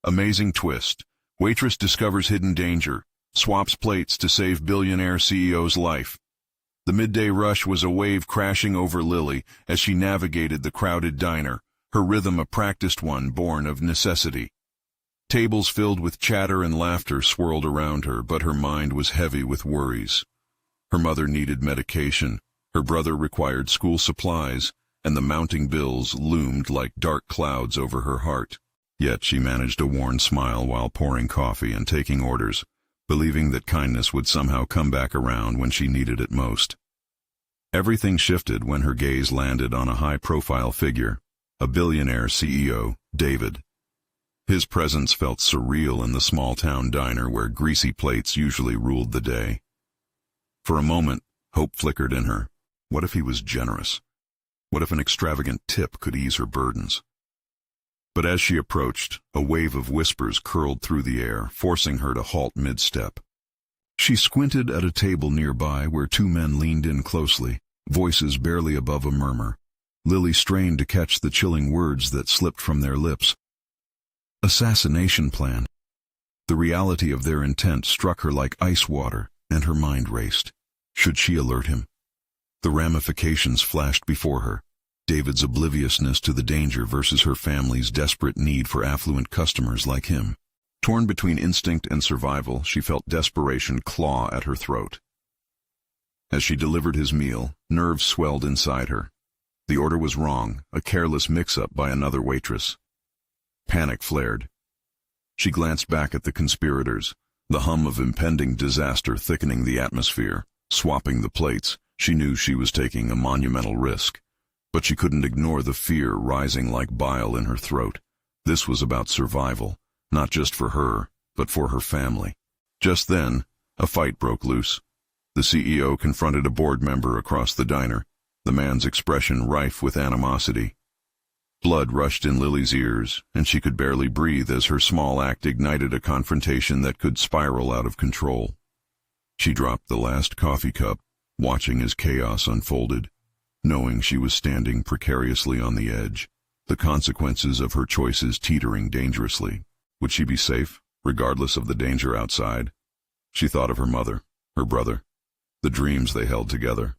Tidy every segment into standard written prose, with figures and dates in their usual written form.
Amazing twist. Waitress discovers hidden danger. Swaps plates to save billionaire CEO's life. The midday rush was a wave crashing over Lily as she navigated the crowded diner, her rhythm a practiced one born of necessity. Tables filled with chatter and laughter swirled around her, but her mind was heavy with worries. Her mother needed medication, her brother required school supplies, and the mounting bills loomed like dark clouds over her heart. Yet she managed a worn smile while pouring coffee and taking orders, believing that kindness would somehow come back around when she needed it most. Everything shifted when her gaze landed on a high-profile figure, a billionaire CEO, David. His presence felt surreal in the small-town diner where greasy plates usually ruled the day. For a moment, hope flickered in her. What if he was generous? What if an extravagant tip could ease her burdens? But as she approached, a wave of whispers curled through the air, forcing her to halt mid-step. She squinted at a table nearby where two men leaned in closely, voices barely above a murmur. Lily strained to catch the chilling words that slipped from their lips. Assassination plan. The reality of their intent struck her like ice water, and her mind raced. Should she alert him? The ramifications flashed before her. David's obliviousness to the danger versus her family's desperate need for affluent customers like him. Torn between instinct and survival, she felt desperation claw at her throat. As she delivered his meal, nerves swelled inside her. The order was wrong, a careless mix-up by another waitress. Panic flared. She glanced back at the conspirators, the hum of impending disaster thickening the atmosphere. Swapping the plates, she knew she was taking a monumental risk. But she couldn't ignore the fear rising like bile in her throat. This was about survival, not just for her, but for her family. Just then, a fight broke loose. The CEO confronted a board member across the diner, the man's expression rife with animosity. Blood rushed in Lily's ears, and she could barely breathe as her small act ignited a confrontation that could spiral out of control. She dropped the last coffee cup, watching as chaos unfolded. Knowing she was standing precariously on the edge, the consequences of her choices teetering dangerously. Would she be safe, regardless of the danger outside? She thought of her mother, her brother, the dreams they held together.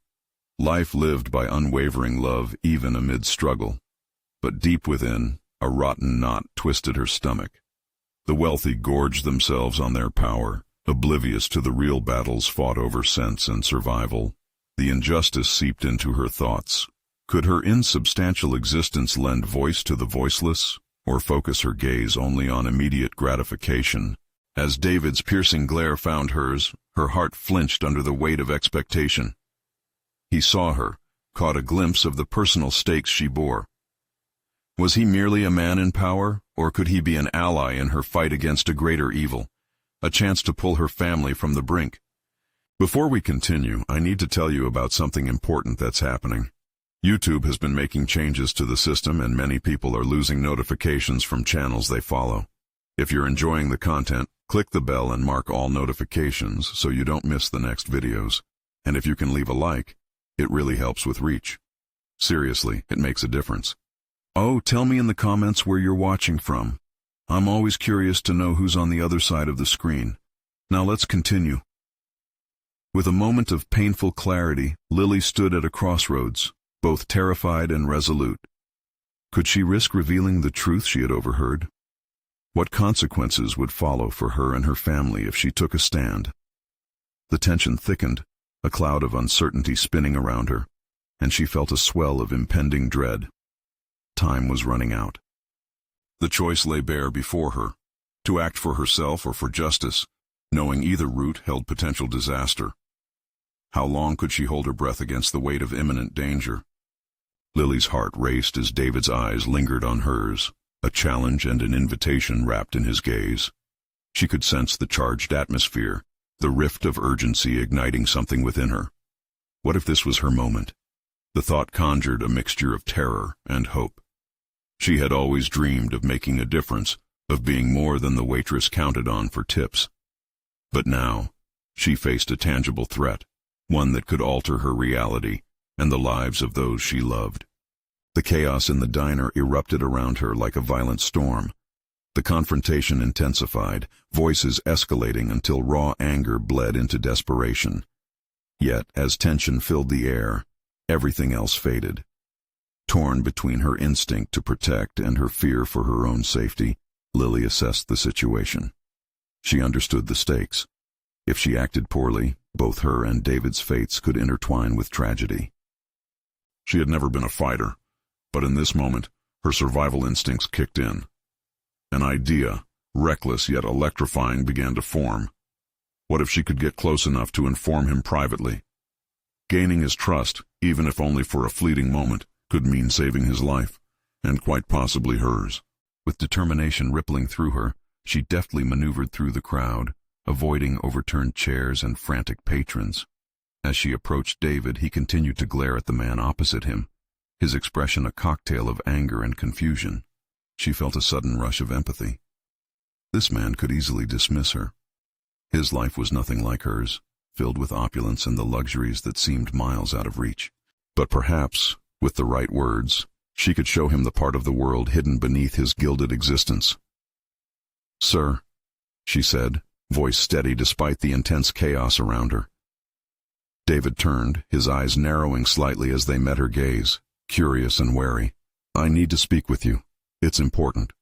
Life lived by unwavering love even amid struggle. But deep within, a rotten knot twisted her stomach. The wealthy gorged themselves on their power, oblivious to the real battles fought over sense and survival. The injustice seeped into her thoughts. Could her insubstantial existence lend voice to the voiceless, or focus her gaze only on immediate gratification? As David's piercing glare found hers, her heart flinched under the weight of expectation. He saw her, caught a glimpse of the personal stakes she bore. Was he merely a man in power, or could he be an ally in her fight against a greater evil? A chance to pull her family from the brink. Before we continue, I need to tell you about something important that's happening. YouTube has been making changes to the system, and many people are losing notifications from channels they follow. If you're enjoying the content, click the bell and mark all notifications so you don't miss the next videos. And if you can leave a like, it really helps with reach. Seriously, it makes a difference. Oh, tell me in the comments where you're watching from. I'm always curious to know who's on the other side of the screen. Now let's continue. With a moment of painful clarity, Lily stood at a crossroads, both terrified and resolute. Could she risk revealing the truth she had overheard? What consequences would follow for her and her family if she took a stand? The tension thickened, a cloud of uncertainty spinning around her, and she felt a swell of impending dread. Time was running out. The choice lay bare before her, to act for herself or for justice, knowing either route held potential disaster. How long could she hold her breath against the weight of imminent danger? Lily's heart raced as David's eyes lingered on hers, a challenge and an invitation wrapped in his gaze. She could sense the charged atmosphere, the rift of urgency igniting something within her. What if this was her moment? The thought conjured a mixture of terror and hope. She had always dreamed of making a difference, of being more than the waitress counted on for tips. But now, she faced a tangible threat, one that could alter her reality and the lives of those she loved. The chaos in the diner erupted around her like a violent storm. The confrontation intensified, voices escalating until raw anger bled into desperation. Yet, as tension filled the air, everything else faded. Torn between her instinct to protect and her fear for her own safety, Lily assessed the situation. She understood the stakes. If she acted poorly, both her and David's fates could intertwine with tragedy. She had never been a fighter, but in this moment, her survival instincts kicked in. An idea, reckless yet electrifying, began to form. What if she could get close enough to inform him privately? Gaining his trust, even if only for a fleeting moment, could mean saving his life, and quite possibly hers. With determination rippling through her, she deftly maneuvered through the crowd, avoiding overturned chairs and frantic patrons. As she approached David, he continued to glare at the man opposite him, his expression a cocktail of anger and confusion. She felt a sudden rush of empathy. This man could easily dismiss her. His life was nothing like hers, filled with opulence and the luxuries that seemed miles out of reach. But perhaps, with the right words, she could show him the part of the world hidden beneath his gilded existence. "Sir," she said, voice steady despite the intense chaos around her. David turned, his eyes narrowing slightly as they met her gaze, curious and wary. "I need to speak with you. It's important."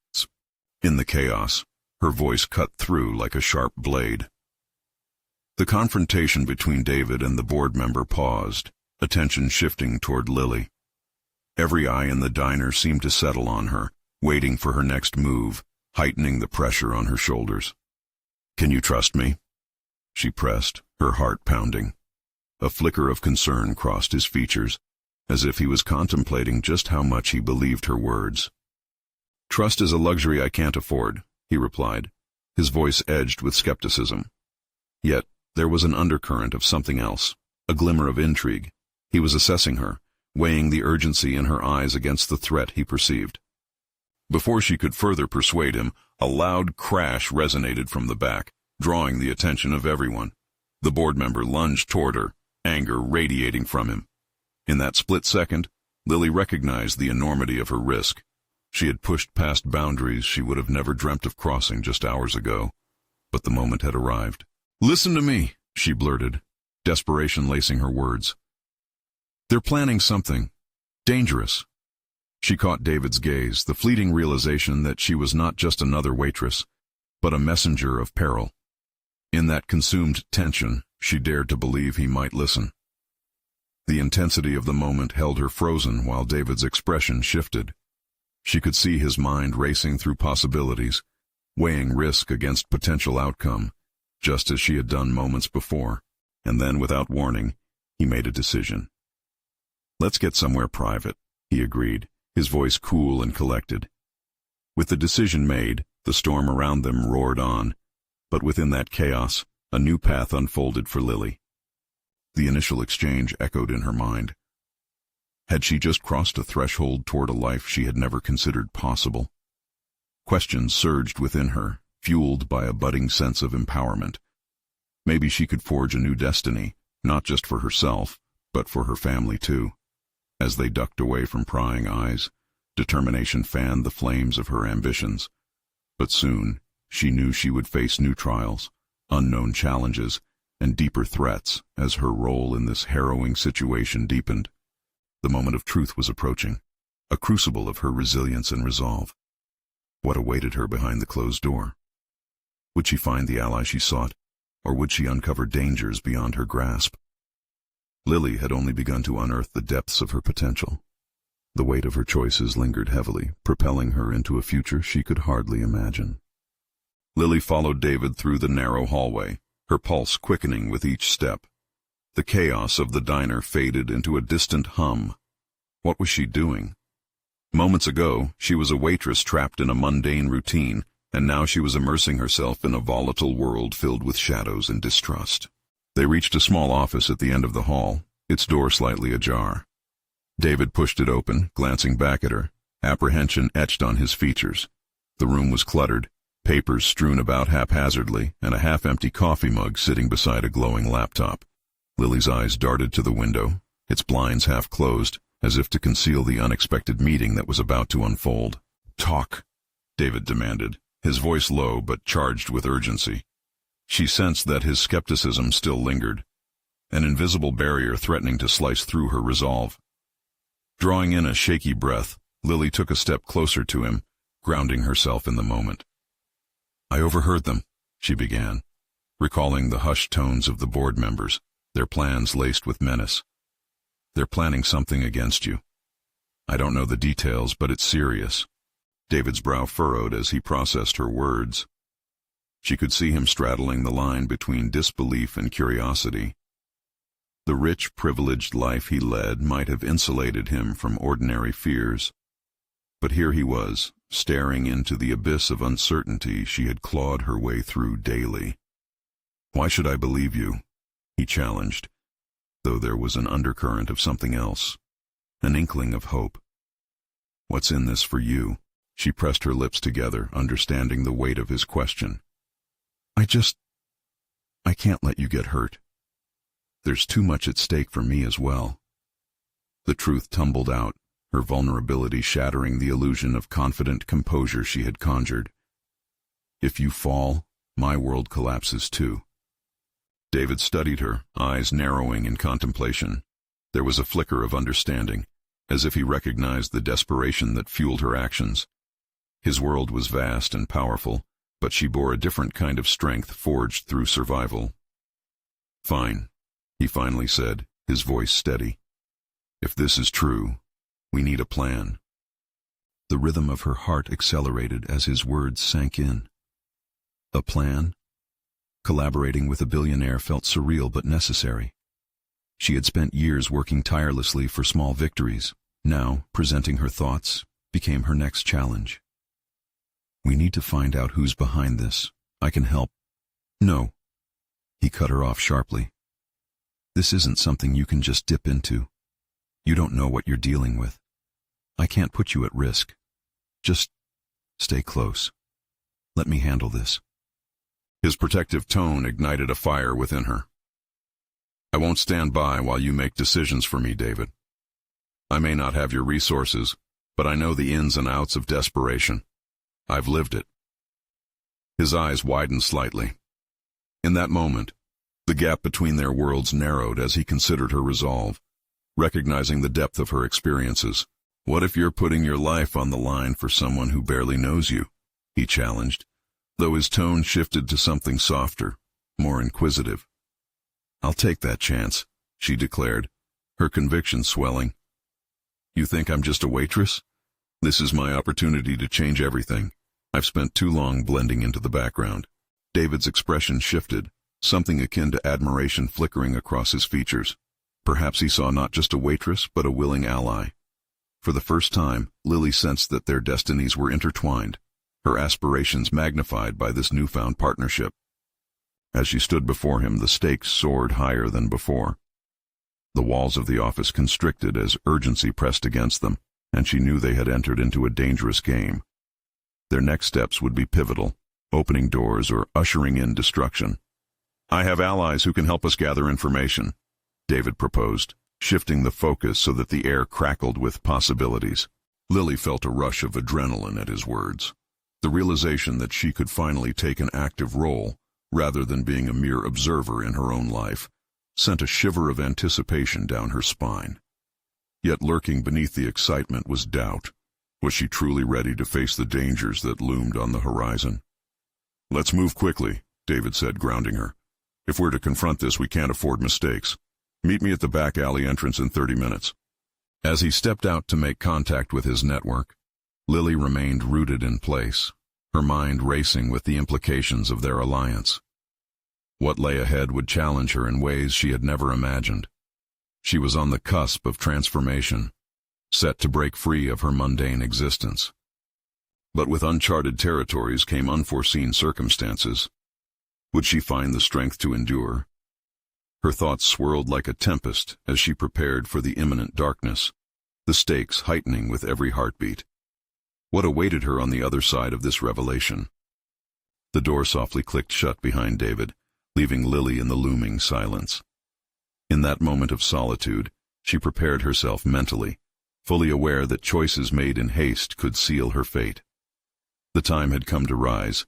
In the chaos, her voice cut through like a sharp blade. The confrontation between David and the board member paused, attention shifting toward Lily. Every eye in the diner seemed to settle on her, waiting for her next move, heightening the pressure on her shoulders. "Can you trust me?" she pressed, her heart pounding. A flicker of concern crossed his features, as if he was contemplating just how much he believed her words. "Trust is a luxury I can't afford," he replied, his voice edged with skepticism. Yet, there was an undercurrent of something else, a glimmer of intrigue. He was assessing her, weighing the urgency in her eyes against the threat he perceived. Before she could further persuade him, a loud crash resonated from the back, drawing the attention of everyone. The board member lunged toward her, anger radiating from him. In that split second, Lily recognized the enormity of her risk. She had pushed past boundaries she would have never dreamt of crossing just hours ago, but the moment had arrived. "Listen to me," she blurted, desperation lacing her words. "They're planning something dangerous." She caught David's gaze, the fleeting realization that she was not just another waitress, but a messenger of peril. In that consumed tension, she dared to believe he might listen. The intensity of the moment held her frozen while David's expression shifted. She could see his mind racing through possibilities, weighing risk against potential outcome, just as she had done moments before. And then, without warning, he made a decision. "Let's get somewhere private," he agreed, his voice cool and collected. With the decision made, the storm around them roared on, but within that chaos, a new path unfolded for Lily. The initial exchange echoed in her mind. Had she just crossed a threshold toward a life she had never considered possible? Questions surged within her, fueled by a budding sense of empowerment. Maybe she could forge a new destiny, not just for herself, but for her family too. As they ducked away from prying eyes, determination fanned the flames of her ambitions. But soon, she knew she would face new trials, unknown challenges, and deeper threats as her role in this harrowing situation deepened. The moment of truth was approaching, a crucible of her resilience and resolve. What awaited her behind the closed door? Would she find the ally she sought, or would she uncover dangers beyond her grasp? Lily had only begun to unearth the depths of her potential. The weight of her choices lingered heavily, propelling her into a future she could hardly imagine. Lily followed David through the narrow hallway, her pulse quickening with each step. The chaos of the diner faded into a distant hum. What was she doing? Moments ago, she was a waitress trapped in a mundane routine, and now she was immersing herself in a volatile world filled with shadows and distrust. They reached a small office at the end of the hall, its door slightly ajar. David pushed it open, glancing back at her, apprehension etched on his features. The room was cluttered, papers strewn about haphazardly, and a half-empty coffee mug sitting beside a glowing laptop. Lily's eyes darted to the window, its blinds half closed, as if to conceal the unexpected meeting that was about to unfold. "Talk," David demanded, his voice low but charged with urgency. She sensed that his skepticism still lingered, an invisible barrier threatening to slice through her resolve. Drawing in a shaky breath, Lily took a step closer to him, grounding herself in the moment. "I overheard them," she began, recalling the hushed tones of the board members, their plans laced with menace. "They're planning something against you. I don't know the details, but it's serious." David's brow furrowed as he processed her words. She could see him straddling the line between disbelief and curiosity. The rich, privileged life he led might have insulated him from ordinary fears, but here he was, staring into the abyss of uncertainty she had clawed her way through daily. "Why should I believe you?" he challenged, though there was an undercurrent of something else, an inkling of hope. "What's in this for you?" She pressed her lips together, understanding the weight of his question. I can't let you get hurt. There's too much at stake for me as well." The truth tumbled out, her vulnerability shattering the illusion of confident composure she had conjured. "If you fall, my world collapses too." David studied her, eyes narrowing in contemplation. There was a flicker of understanding, as if he recognized the desperation that fueled her actions. His world was vast and powerful, but she bore a different kind of strength forged through survival. "Fine," he finally said, his voice steady. "If this is true, we need a plan." The rhythm of her heart accelerated as his words sank in. A plan? Collaborating with a billionaire felt surreal but necessary. She had spent years working tirelessly for small victories. Now, presenting her thoughts became her next challenge. "We need to find out who's behind this. I can help." "No," he cut her off sharply. "This isn't something you can just dip into. You don't know what you're dealing with. I can't put you at risk. Just stay close. Let me handle this." His protective tone ignited a fire within her. "I won't stand by while you make decisions for me, David. I may not have your resources, but I know the ins and outs of desperation. I've lived it." His eyes widened slightly. In that moment, the gap between their worlds narrowed as he considered her resolve, recognizing the depth of her experiences. "What if you're putting your life on the line for someone who barely knows you?" he challenged, though his tone shifted to something softer, more inquisitive. "I'll take that chance," she declared, her conviction swelling. "You think I'm just a waitress? This is my opportunity to change everything. I've spent too long blending into the background." David's expression shifted, something akin to admiration flickering across his features. Perhaps he saw not just a waitress, but a willing ally. For the first time, Lily sensed that their destinies were intertwined, her aspirations magnified by this newfound partnership. As she stood before him, the stakes soared higher than before. The walls of the office constricted as urgency pressed against them, and she knew they had entered into a dangerous game. Their next steps would be pivotal, opening doors or ushering in destruction. "I have allies who can help us gather information," David proposed, shifting the focus so that the air crackled with possibilities. Lily felt a rush of adrenaline at his words. The realization that she could finally take an active role, rather than being a mere observer in her own life, sent a shiver of anticipation down her spine. Yet lurking beneath the excitement was doubt. Was she truly ready to face the dangers that loomed on the horizon? "Let's move quickly," David said, grounding her. "If we're to confront this, we can't afford mistakes. Meet me at the back alley entrance in 30 minutes. As he stepped out to make contact with his network, Lily remained rooted in place, her mind racing with the implications of their alliance. What lay ahead would challenge her in ways she had never imagined. She was on the cusp of transformation, set to break free of her mundane existence. But with uncharted territories came unforeseen circumstances. Would she find the strength to endure? Her thoughts swirled like a tempest as she prepared for the imminent darkness, the stakes heightening with every heartbeat. What awaited her on the other side of this revelation? The door softly clicked shut behind David, leaving Lily in the looming silence. In that moment of solitude, she prepared herself mentally, fully aware that choices made in haste could seal her fate. The time had come to rise,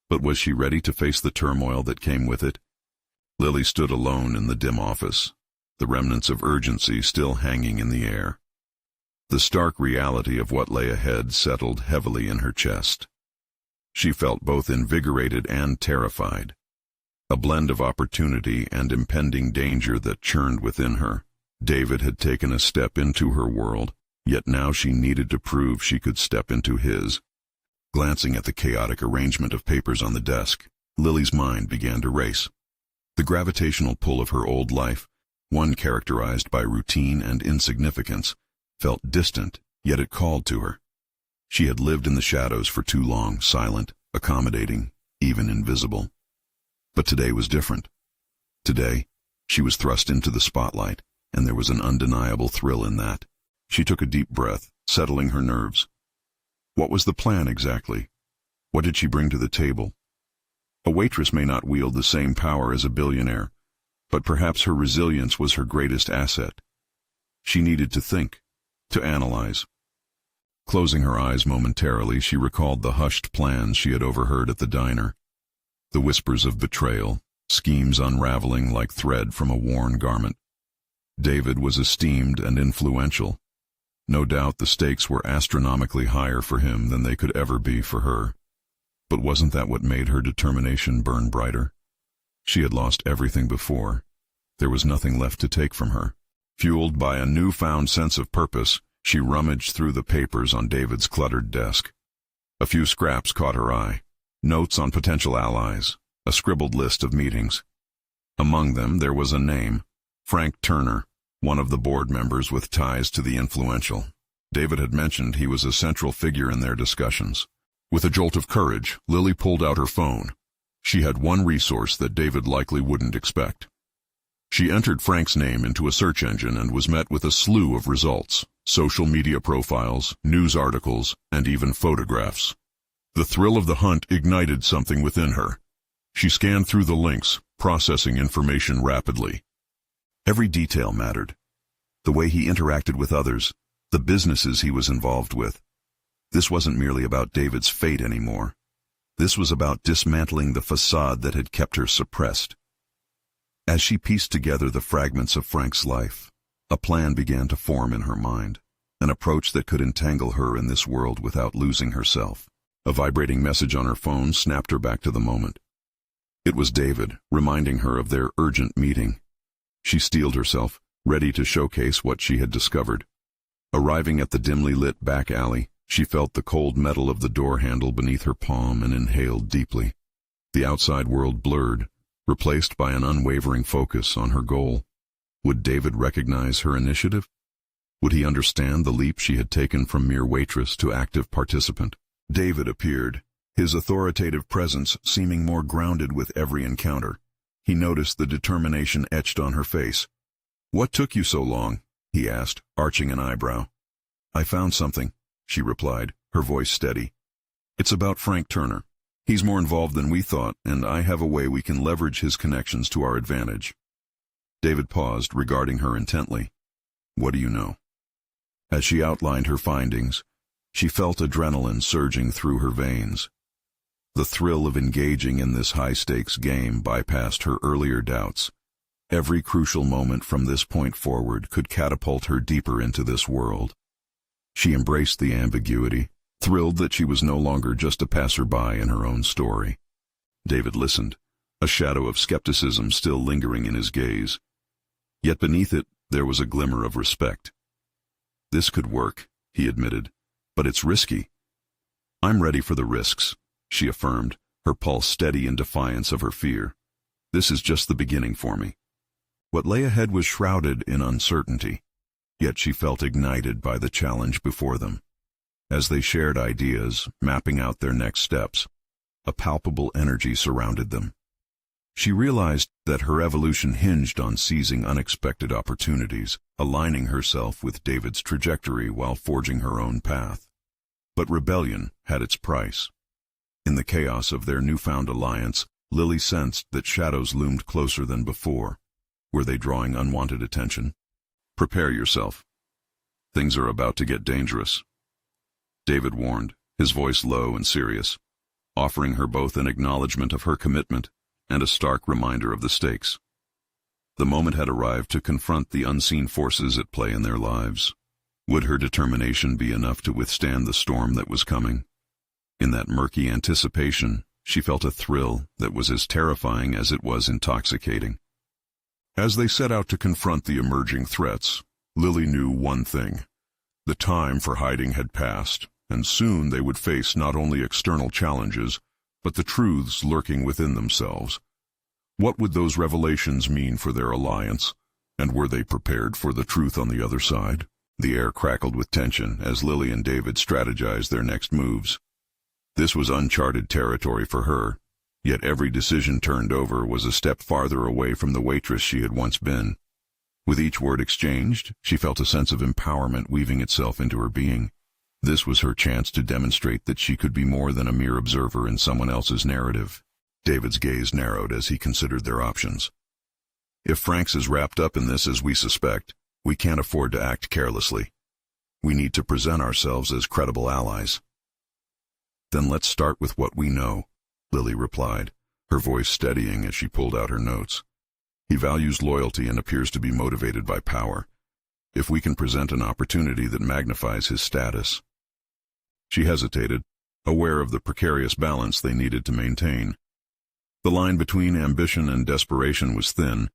but was she ready to face the turmoil that came with it? Lily stood alone in the dim office, the remnants of urgency still hanging in the air. The stark reality of what lay ahead settled heavily in her chest. She felt both invigorated and terrified, a blend of opportunity and impending danger that churned within her. David had taken a step into her world, yet now she needed to prove she could step into his. Glancing at the chaotic arrangement of papers on the desk, Lily's mind began to race. The gravitational pull of her old life, one characterized by routine and insignificance, felt distant, yet it called to her. She had lived in the shadows for too long, silent, accommodating, even invisible. But today was different. Today, she was thrust into the spotlight, and there was an undeniable thrill in that. She took a deep breath, settling her nerves. What was the plan exactly? What did she bring to the table? A waitress may not wield the same power as a billionaire, but perhaps her resilience was her greatest asset. She needed to think, to analyze. Closing her eyes momentarily, she recalled the hushed plans she had overheard at the diner. The whispers of betrayal, schemes unraveling like thread from a worn garment. David was esteemed and influential. No doubt the stakes were astronomically higher for him than they could ever be for her. But wasn't that what made her determination burn brighter? She had lost everything before. There was nothing left to take from her. Fueled by a newfound sense of purpose, she rummaged through the papers on David's cluttered desk. A few scraps caught her eye. Notes on potential allies, a scribbled list of meetings. Among them there was a name, Frank Turner, one of the board members with ties to the influential. David had mentioned he was a central figure in their discussions. With a jolt of courage, Lily pulled out her phone. She had one resource that David likely wouldn't expect. She entered Frank's name into a search engine and was met with a slew of results, social media profiles, news articles, and even photographs. The thrill of the hunt ignited something within her. She scanned through the links, processing information rapidly. Every detail mattered. The way he interacted with others, the businesses he was involved with. This wasn't merely about David's fate anymore. This was about dismantling the facade that had kept her suppressed. As she pieced together the fragments of Frank's life, a plan began to form in her mind, an approach that could entangle her in this world without losing herself. A vibrating message on her phone snapped her back to the moment. It was David, reminding her of their urgent meeting. She steeled herself, ready to showcase what she had discovered. Arriving at the dimly lit back alley, she felt the cold metal of the door handle beneath her palm and inhaled deeply. The outside world blurred, replaced by an unwavering focus on her goal. Would David recognize her initiative? Would he understand the leap she had taken from mere waitress to active participant? David appeared, his authoritative presence seeming more grounded with every encounter. He noticed the determination etched on her face. "What took you so long?" he asked, arching an eyebrow. "I found something," she replied, her voice steady. "It's about Frank Turner. He's more involved than we thought, and I have a way we can leverage his connections to our advantage." David paused, regarding her intently. "What do you know?" As she outlined her findings, she felt adrenaline surging through her veins. The thrill of engaging in this high-stakes game bypassed her earlier doubts. Every crucial moment from this point forward could catapult her deeper into this world. She embraced the ambiguity, thrilled that she was no longer just a passerby in her own story. David listened, a shadow of skepticism still lingering in his gaze. Yet beneath it, there was a glimmer of respect. "This could work," he admitted, "but it's risky." "I'm ready for the risks," she affirmed, her pulse steady in defiance of her fear. "This is just the beginning for me." What lay ahead was shrouded in uncertainty, yet she felt ignited by the challenge before them. As they shared ideas, mapping out their next steps, a palpable energy surrounded them. She realized that her evolution hinged on seizing unexpected opportunities, aligning herself with David's trajectory while forging her own path. But rebellion had its price. In the chaos of their newfound alliance, Lily sensed that shadows loomed closer than before. Were they drawing unwanted attention? "Prepare yourself. Things are about to get dangerous," David warned, his voice low and serious, offering her both an acknowledgement of her commitment and a stark reminder of the stakes. The moment had arrived to confront the unseen forces at play in their lives. Would her determination be enough to withstand the storm that was coming? In that murky anticipation, she felt a thrill that was as terrifying as it was intoxicating. As they set out to confront the emerging threats, Lily knew one thing. The time for hiding had passed, and soon they would face not only external challenges, but the truths lurking within themselves. What would those revelations mean for their alliance, and were they prepared for the truth on the other side? The air crackled with tension as Lily and David strategized their next moves. This was uncharted territory for her, yet every decision turned over was a step farther away from the waitress she had once been. With each word exchanged, she felt a sense of empowerment weaving itself into her being. This was her chance to demonstrate that she could be more than a mere observer in someone else's narrative. David's gaze narrowed as he considered their options. If Frank's is wrapped up in this as we suspect, we can't afford to act carelessly. We need to present ourselves as credible allies. Then let's start with what we know, Lily replied, her voice steadying as she pulled out her notes. He values loyalty and appears to be motivated by power. If we can present an opportunity that magnifies his status. She hesitated, aware of the precarious balance they needed to maintain. The line between ambition and desperation was thin,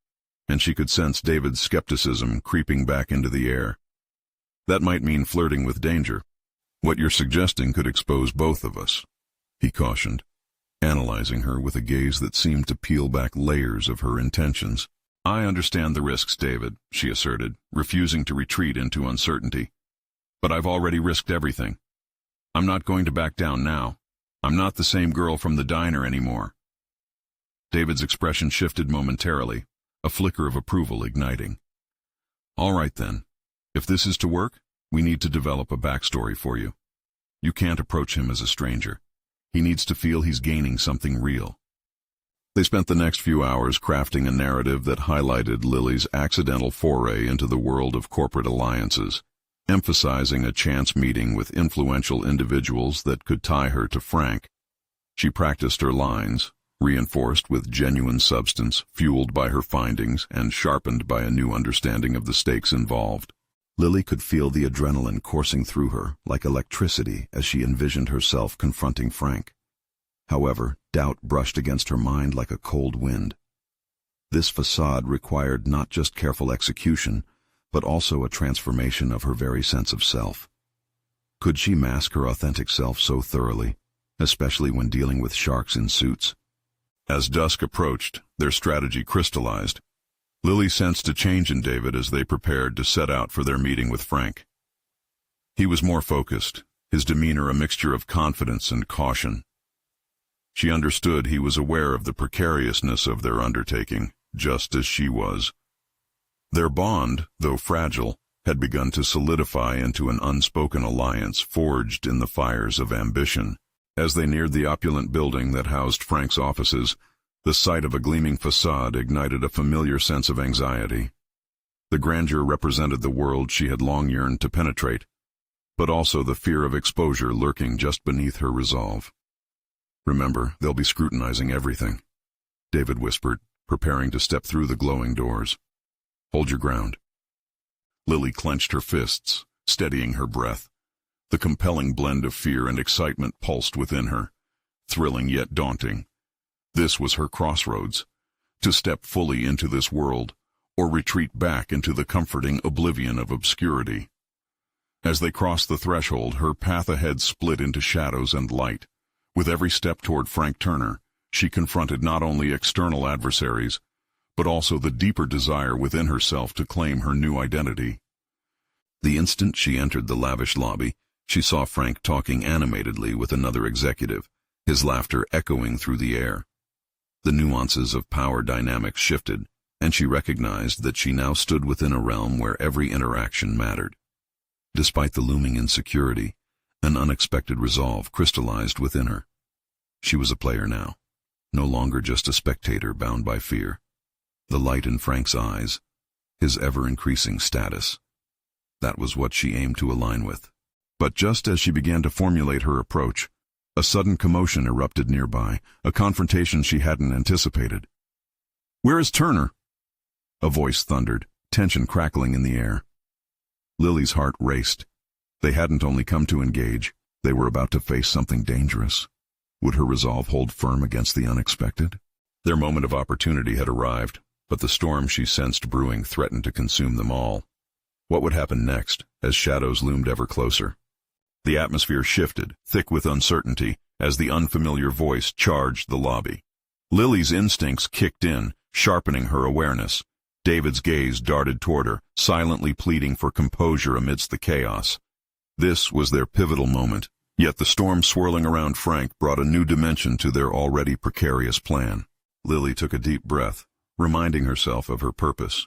and she could sense David's skepticism creeping back into the air. That might mean flirting with danger. What you're suggesting could expose both of us, he cautioned, analyzing her with a gaze that seemed to peel back layers of her intentions. I understand the risks, David, she asserted, refusing to retreat into uncertainty. But I've already risked everything. I'm not going to back down now. I'm not the same girl from the diner anymore. David's expression shifted momentarily, a flicker of approval igniting. All right then. If this is to work, we need to develop a backstory for you. You can't approach him as a stranger. He needs to feel he's gaining something real. They spent the next few hours crafting a narrative that highlighted Lily's accidental foray into the world of corporate alliances, emphasizing a chance meeting with influential individuals that could tie her to Frank. She practiced her lines, reinforced with genuine substance, fueled by her findings and sharpened by a new understanding of the stakes involved. Lily could feel the adrenaline coursing through her like electricity as she envisioned herself confronting Frank. However, doubt brushed against her mind like a cold wind. This facade required not just careful execution, but also a transformation of her very sense of self. Could she mask her authentic self so thoroughly, especially when dealing with sharks in suits? As dusk approached, their strategy crystallized. Lily sensed a change in David as they prepared to set out for their meeting with Frank. He was more focused, his demeanor a mixture of confidence and caution. She understood he was aware of the precariousness of their undertaking, just as she was. Their bond, though fragile, had begun to solidify into an unspoken alliance forged in the fires of ambition. As they neared the opulent building that housed Frank's offices, the sight of a gleaming facade ignited a familiar sense of anxiety. The grandeur represented the world she had long yearned to penetrate, but also the fear of exposure lurking just beneath her resolve. Remember, they'll be scrutinizing everything, David whispered, preparing to step through the glowing doors. Hold your ground. Lily clenched her fists, steadying her breath. The compelling blend of fear and excitement pulsed within her, thrilling yet daunting. This was her crossroads, to step fully into this world, or retreat back into the comforting oblivion of obscurity. As they crossed the threshold, her path ahead split into shadows and light. With every step toward Frank Turner, she confronted not only external adversaries, but also the deeper desire within herself to claim her new identity. The instant she entered the lavish lobby, she saw Frank talking animatedly with another executive, his laughter echoing through the air. The nuances of power dynamics shifted, and she recognized that she now stood within a realm where every interaction mattered. Despite the looming insecurity, an unexpected resolve crystallized within her. She was a player now, no longer just a spectator bound by fear. The light in Frank's eyes, his ever-increasing status. That was what she aimed to align with. But just as she began to formulate her approach, a sudden commotion erupted nearby, a confrontation she hadn't anticipated. "Where is Turner?" a voice thundered, tension crackling in the air. Lily's heart raced. They hadn't only come to engage, they were about to face something dangerous. Would her resolve hold firm against the unexpected? Their moment of opportunity had arrived, but the storm she sensed brewing threatened to consume them all. What would happen next, as shadows loomed ever closer? The atmosphere shifted, thick with uncertainty, as the unfamiliar voice charged the lobby. Lily's instincts kicked in, sharpening her awareness. David's gaze darted toward her, silently pleading for composure amidst the chaos. This was their pivotal moment, yet the storm swirling around Frank brought a new dimension to their already precarious plan. Lily took a deep breath, reminding herself of her purpose.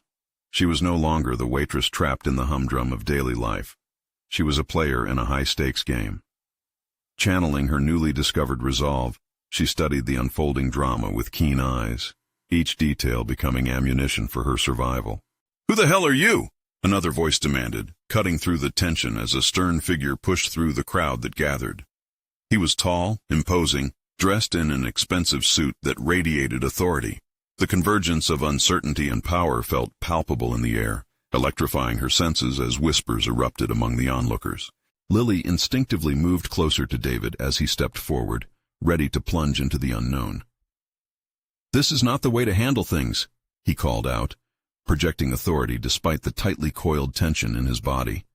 She was no longer the waitress trapped in the humdrum of daily life. She was a player in a high-stakes game. Channeling her newly discovered resolve, she studied the unfolding drama with keen eyes, each detail becoming ammunition for her survival. "Who the hell are you?" another voice demanded, cutting through the tension as a stern figure pushed through the crowd that gathered. He was tall, imposing, dressed in an expensive suit that radiated authority. The convergence of uncertainty and power felt palpable in the air, electrifying her senses as whispers erupted among the onlookers. Lily instinctively moved closer to David as he stepped forward, ready to plunge into the unknown. "This is not the way to handle things," he called out, projecting authority despite the tightly coiled tension in his body.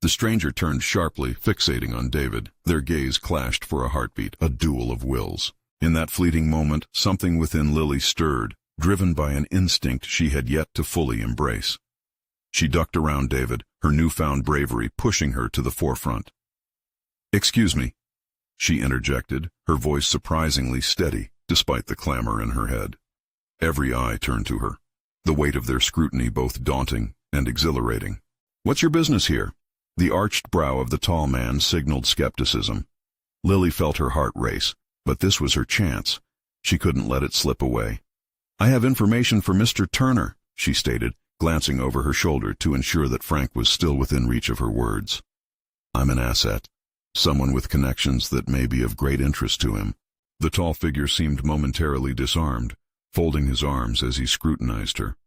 The stranger turned sharply, fixating on David. Their gaze clashed for a heartbeat, a duel of wills. In that fleeting moment, something within Lily stirred, driven by an instinct she had yet to fully embrace. She ducked around David, her newfound bravery pushing her to the forefront. "Excuse me," she interjected, her voice surprisingly steady, despite the clamor in her head. Every eye turned to her, the weight of their scrutiny both daunting and exhilarating. "What's your business here?" The arched brow of the tall man signaled skepticism. Lily felt her heart race, but this was her chance. She couldn't let it slip away. "I have information for Mr. Turner," she stated, glancing over her shoulder to ensure that Frank was still within reach of her words. "I'm an asset, someone with connections that may be of great interest to him." The tall figure seemed momentarily disarmed, folding his arms as he scrutinized her.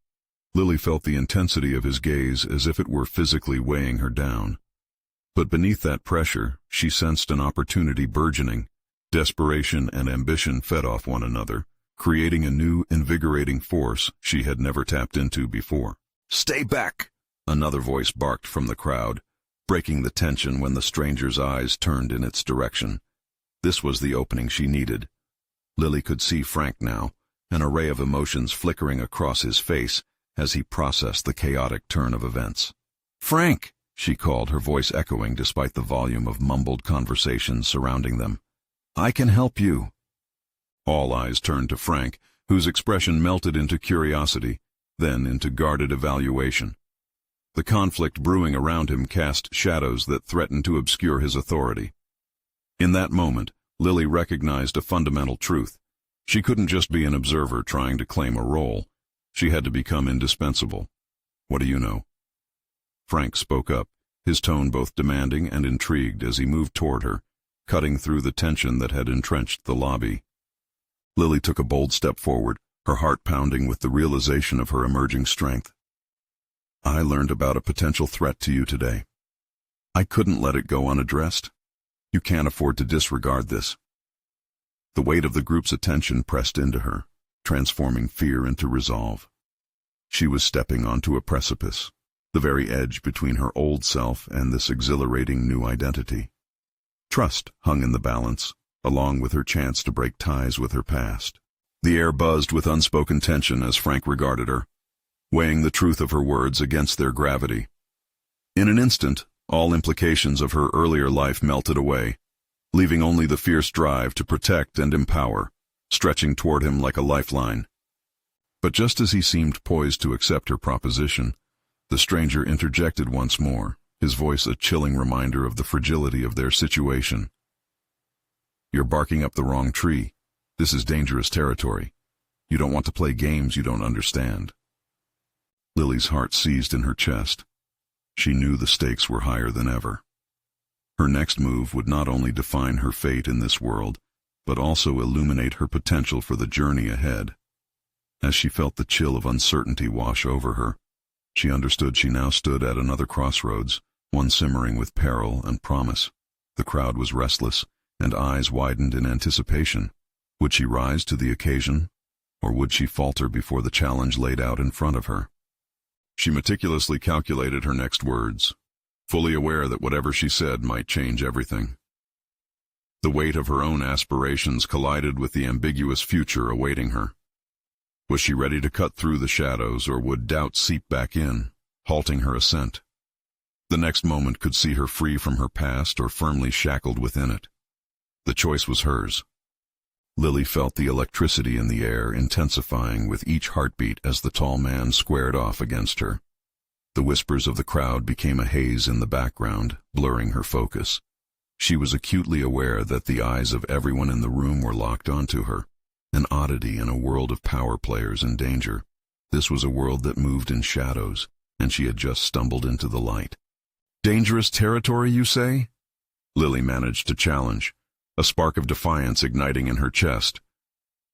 Lily felt the intensity of his gaze as if it were physically weighing her down. But beneath that pressure, she sensed an opportunity burgeoning. Desperation and ambition fed off one another, creating a new, invigorating force she had never tapped into before. "Stay back!" another voice barked from the crowd, breaking the tension when the stranger's eyes turned in its direction. This was the opening she needed. Lily could see Frank now, an array of emotions flickering across his face as he processed the chaotic turn of events. "Frank!" she called, her voice echoing despite the volume of mumbled conversations surrounding them. "I can help you." All eyes turned to Frank, whose expression melted into curiosity, then into guarded evaluation. The conflict brewing around him cast shadows that threatened to obscure his authority. In that moment, Lily recognized a fundamental truth. She couldn't just be an observer trying to claim a role. She had to become indispensable. "What do you know?" Frank spoke up, his tone both demanding and intrigued as he moved toward her, cutting through the tension that had entrenched the lobby. Lily took a bold step forward, her heart pounding with the realization of her emerging strength. "I learned about a potential threat to you today. I couldn't let it go unaddressed. You can't afford to disregard this." The weight of the group's attention pressed into her, transforming fear into resolve. She was stepping onto a precipice, the very edge between her old self and this exhilarating new identity. Trust hung in the balance, along with her chance to break ties with her past. The air buzzed with unspoken tension as Frank regarded her, weighing the truth of her words against their gravity. In an instant, all implications of her earlier life melted away, leaving only the fierce drive to protect and empower, stretching toward him like a lifeline. But just as he seemed poised to accept her proposition, the stranger interjected once more, his voice a chilling reminder of the fragility of their situation. "You're barking up the wrong tree. This is dangerous territory. You don't want to play games you don't understand." Lily's heart seized in her chest. She knew the stakes were higher than ever. Her next move would not only define her fate in this world, but also illuminate her potential for the journey ahead. As she felt the chill of uncertainty wash over her, she understood she now stood at another crossroads, one simmering with peril and promise. The crowd was restless, and eyes widened in anticipation. Would she rise to the occasion, or would she falter before the challenge laid out in front of her? She meticulously calculated her next words, fully aware that whatever she said might change everything. The weight of her own aspirations collided with the ambiguous future awaiting her. Was she ready to cut through the shadows, or would doubt seep back in, halting her ascent? The next moment could see her free from her past or firmly shackled within it. The choice was hers. Lily felt the electricity in the air intensifying with each heartbeat as the tall man squared off against her. The whispers of the crowd became a haze in the background, blurring her focus. She was acutely aware that the eyes of everyone in the room were locked onto her, an oddity in a world of power players in danger. This was a world that moved in shadows, and she had just stumbled into the light. "Dangerous territory, you say?" Lily managed to challenge, a spark of defiance igniting in her chest.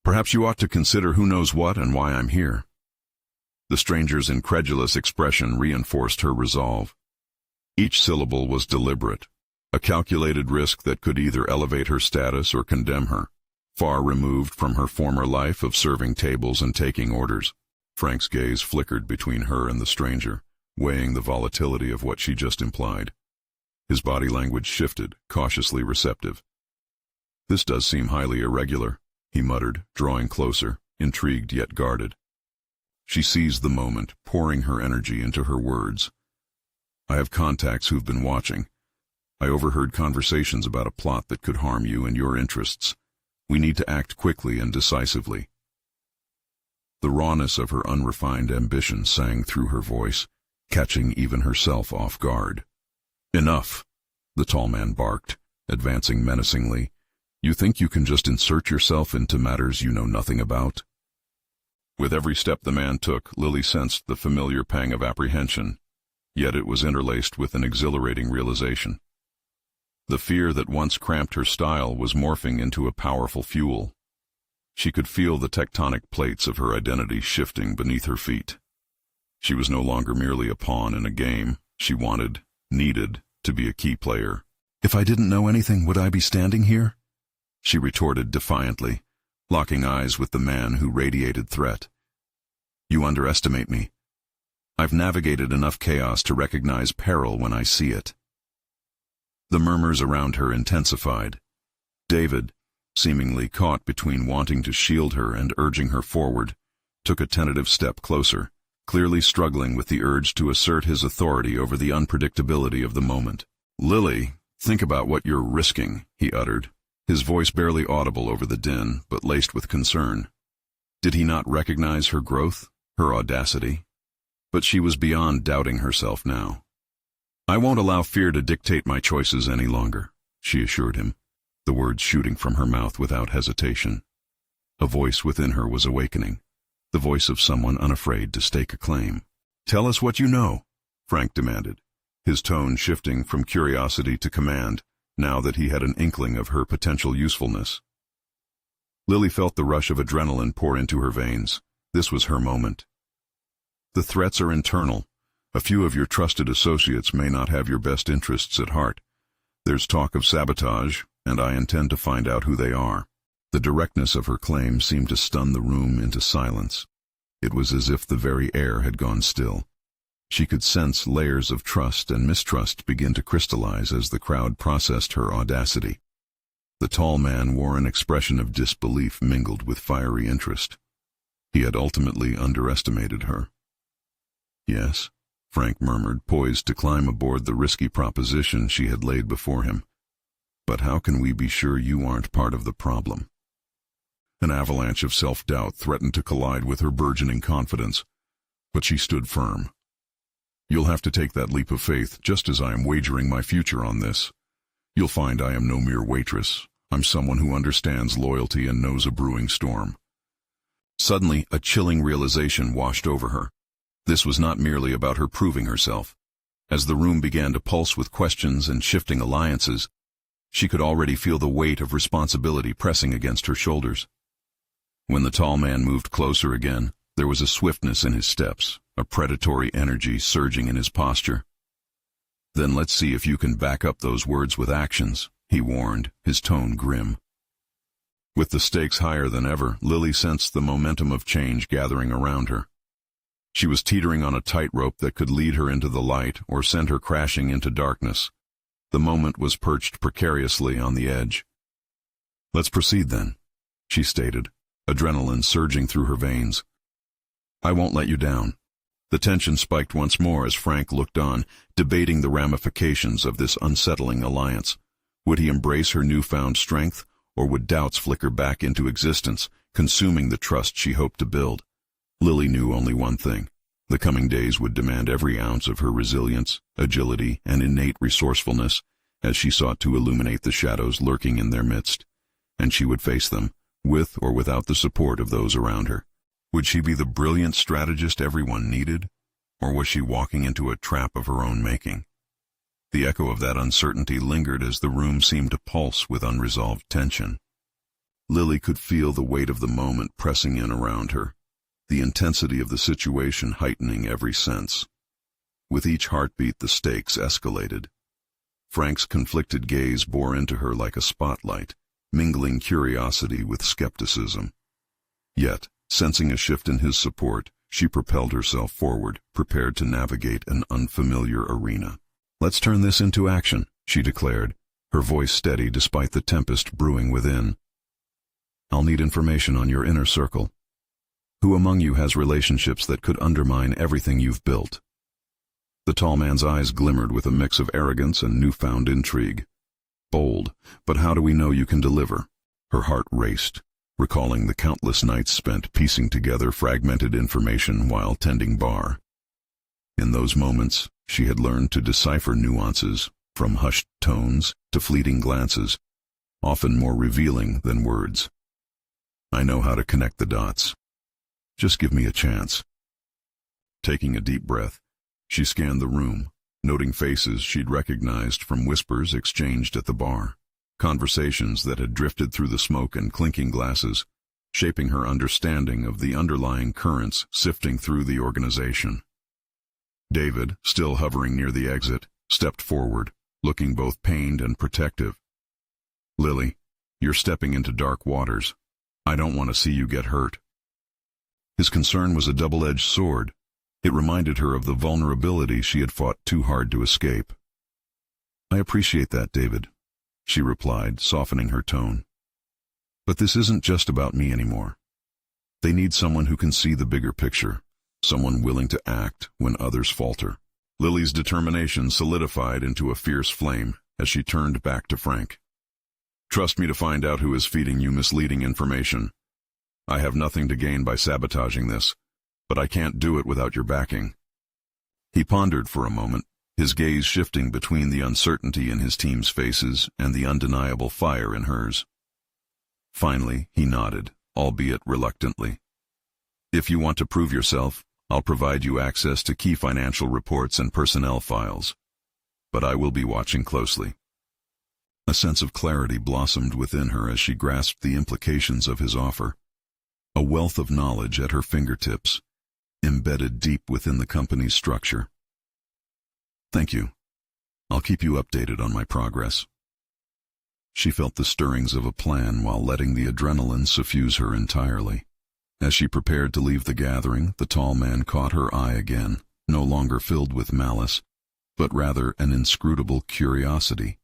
"Perhaps you ought to consider who knows what and why I'm here." The stranger's incredulous expression reinforced her resolve. Each syllable was deliberate, a calculated risk that could either elevate her status or condemn her, far removed from her former life of serving tables and taking orders. Frank's gaze flickered between her and the stranger, weighing the volatility of what she just implied. His body language shifted, cautiously receptive. "This does seem highly irregular," he muttered, drawing closer, intrigued yet guarded. She seized the moment, pouring her energy into her words. "I have contacts who've been watching. I overheard conversations about a plot that could harm you and your interests. We need to act quickly and decisively." The rawness of her unrefined ambition sang through her voice, catching even herself off guard. "Enough," the tall man barked, advancing menacingly. "You think you can just insert yourself into matters you know nothing about?" With every step the man took, Lily sensed the familiar pang of apprehension, yet it was interlaced with an exhilarating realization. The fear that once cramped her style was morphing into a powerful fuel. She could feel the tectonic plates of her identity shifting beneath her feet. She was no longer merely a pawn in a game. She wanted, needed, to be a key player. "If I didn't know anything, would I be standing here?" she retorted defiantly, locking eyes with the man who radiated threat. "You underestimate me. I've navigated enough chaos to recognize peril when I see it." The murmurs around her intensified. David, seemingly caught between wanting to shield her and urging her forward, took a tentative step closer, clearly struggling with the urge to assert his authority over the unpredictability of the moment. "Lily, think about what you're risking," he uttered, his voice barely audible over the din, but laced with concern. Did he not recognize her growth, her audacity? But she was beyond doubting herself now. "I won't allow fear to dictate my choices any longer," she assured him, the words shooting from her mouth without hesitation. A voice within her was awakening, the voice of someone unafraid to stake a claim. "Tell us what you know," Frank demanded, his tone shifting from curiosity to command, now that he had an inkling of her potential usefulness. Lily felt the rush of adrenaline pour into her veins. This was her moment. "The threats are internal. A few of your trusted associates may not have your best interests at heart. There's talk of sabotage, and I intend to find out who they are." The directness of her claim seemed to stun the room into silence. It was as if the very air had gone still. She could sense layers of trust and mistrust begin to crystallize as the crowd processed her audacity. The tall man wore an expression of disbelief mingled with fiery interest. He had ultimately underestimated her. "Yes," Frank murmured, poised to climb aboard the risky proposition she had laid before him. "But how can we be sure you aren't part of the problem?" An avalanche of self-doubt threatened to collide with her burgeoning confidence, but she stood firm. "You'll have to take that leap of faith, just as I am wagering my future on this. You'll find I am no mere waitress. I'm someone who understands loyalty and knows a brewing storm." Suddenly, a chilling realization washed over her. This was not merely about her proving herself. As the room began to pulse with questions and shifting alliances, she could already feel the weight of responsibility pressing against her shoulders. When the tall man moved closer again, there was a swiftness in his steps, a predatory energy surging in his posture. "Then let's see if you can back up those words with actions," he warned, his tone grim. With the stakes higher than ever, Lily sensed the momentum of change gathering around her. She was teetering on a tightrope that could lead her into the light or send her crashing into darkness. The moment was perched precariously on the edge. "Let's proceed then," she stated, adrenaline surging through her veins. "I won't let you down." The tension spiked once more as Frank looked on, debating the ramifications of this unsettling alliance. Would he embrace her newfound strength, or would doubts flicker back into existence, consuming the trust she hoped to build? Lily knew only one thing. The coming days would demand every ounce of her resilience, agility, and innate resourcefulness as she sought to illuminate the shadows lurking in their midst. And she would face them, with or without the support of those around her. Would she be the brilliant strategist everyone needed, or was she walking into a trap of her own making? The echo of that uncertainty lingered as the room seemed to pulse with unresolved tension. Lily could feel the weight of the moment pressing in around her, the intensity of the situation heightening every sense. With each heartbeat, the stakes escalated. Frank's conflicted gaze bore into her like a spotlight, mingling curiosity with skepticism. Yet, sensing a shift in his support, she propelled herself forward, prepared to navigate an unfamiliar arena. "Let's turn this into action," she declared, her voice steady despite the tempest brewing within. "I'll need information on your inner circle. Who among you has relationships that could undermine everything you've built?" The tall man's eyes glimmered with a mix of arrogance and newfound intrigue. "Bold, but how do we know you can deliver?" Her heart raced, recalling the countless nights spent piecing together fragmented information while tending bar. In those moments, she had learned to decipher nuances, from hushed tones to fleeting glances, often more revealing than words. "I know how to connect the dots. Just give me a chance." Taking a deep breath, she scanned the room, noting faces she'd recognized from whispers exchanged at the bar, conversations that had drifted through the smoke and clinking glasses, shaping her understanding of the underlying currents sifting through the organization. David, still hovering near the exit, stepped forward, looking both pained and protective. "Lily, you're stepping into dark waters. I don't want to see you get hurt." His concern was a double-edged sword. It reminded her of the vulnerability she had fought too hard to escape. "I appreciate that, David," she replied, softening her tone. "But this isn't just about me anymore. They need someone who can see the bigger picture, someone willing to act when others falter." Lily's determination solidified into a fierce flame as she turned back to Frank. "Trust me to find out who is feeding you misleading information. I have nothing to gain by sabotaging this, but I can't do it without your backing." He pondered for a moment, his gaze shifting between the uncertainty in his team's faces and the undeniable fire in hers. Finally, he nodded, albeit reluctantly. "If you want to prove yourself, I'll provide you access to key financial reports and personnel files. But I will be watching closely." A sense of clarity blossomed within her as she grasped the implications of his offer. A wealth of knowledge at her fingertips, embedded deep within the company's structure. "Thank you. I'll keep you updated on my progress." She felt the stirrings of a plan while letting the adrenaline suffuse her entirely. As she prepared to leave the gathering, the tall man caught her eye again, no longer filled with malice, but rather an inscrutable curiosity.